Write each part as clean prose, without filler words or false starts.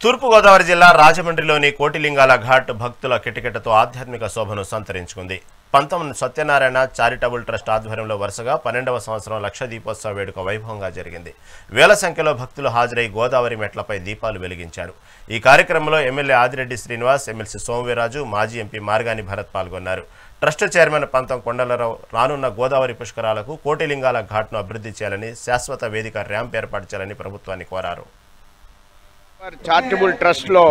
తూర్పు గోదావరి జిల్లా రాజమండ్రిలోని కోటిలింగాల ఘాట్ భక్తుల కిటకిటతో ఆధ్యాత్మిక శోభను సంతరించుకుంది. పంతం సత్యనారాయణ చారిటబుల్ ట్రస్ట్ ఆధ్వర్యంలో వరుసగా 12వ సంవత్సరం లక్ష దీపోత్సవ వేడుక వైభవంగా జరిగింది. వేల సంఖ్యలో భక్తులు హాజరై గోదావరి మెట్లపై దీపాలు వెలిగించారు. ఈ కార్యక్రమంలో ఎమ్మెల్యే ఆదిరెడ్డి శ్రీనివాస్, ఎమ్మెల్సీ సోమవీరాజు, మాజీ ఎంపీ మార్గాని భరత్ పాల్గొన్నారు. ట్రస్ట్ చైర్మన్ పంతం కొండలరావు రానున్న గోదావరి పుష్కరాలకు కోటిలింగాల ఘాట్ను అభివృద్ధి చేయాలని, శాశ్వత వేదిక ర్యాంప్ ఏర్పాటు చేయాలని ప్రభుత్వాన్ని కోరారు. చారిటబుల్ ట్రస్ట్లో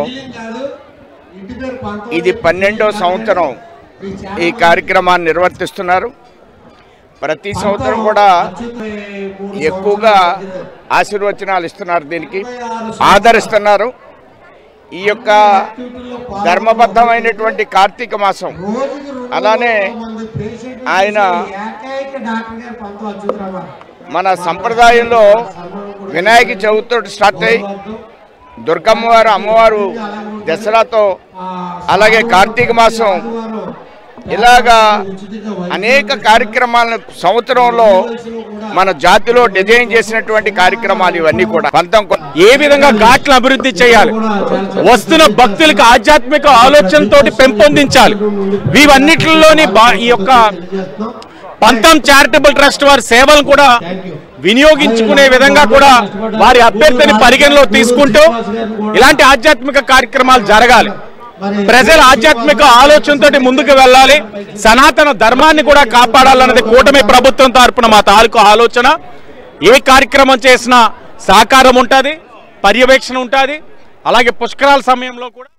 ఇది 12వ సంవత్సరం ఈ కార్యక్రమాన్ని నిర్వర్తిస్తున్నారు. ప్రతి సంవత్సరం కూడా ఎక్కువగా ఆశీర్వచనాలు ఇస్తున్నారు, దీనికి ఆదరిస్తున్నారు. ఈ యొక్క ధర్మబద్ధమైనటువంటి కార్తీక మాసం, అలానే ఆయన మన సంప్రదాయంలో వినాయక చవితితో స్టార్ట్ అయ్యి దుర్గమ్మవారు, అమ్మవారు దసరాతో, అలాగే కార్తీక మాసం, ఇలాగా అనేక కార్యక్రమాలను సంవత్సరంలో మన జాతిలో డిజైన్ చేసినటువంటి కార్యక్రమాలు ఇవన్నీ కూడా. ఏ విధంగా ఘాట్లను అభివృద్ధి చేయాలి, వస్తున్న భక్తులకు ఆధ్యాత్మిక ఆలోచనతో పెంపొందించాలి. వీవన్నిటిలోని ఈ యొక్క పంతం చారిటబుల్ ట్రస్ట్ వారి సేవలను కూడా వినియోగించుకునే విధంగా కూడా వారి అభ్యర్థిని పరిగణలో తీసుకుంటూ ఇలాంటి ఆధ్యాత్మిక కార్యక్రమాలు జరగాలి. ప్రజల ఆధ్యాత్మిక ఆలోచనతో ముందుకు వెళ్ళాలి. సనాతన ధర్మాన్ని కూడా కాపాడాలన్నది కూటమి ప్రభుత్వం తరపున మా తాలూకు ఆలోచన. ఏ కార్యక్రమం చేసినా సహకారం ఉంటుంది, పర్యవేక్షణ ఉంటుంది. అలాగే పుష్కరాల సమయంలో కూడా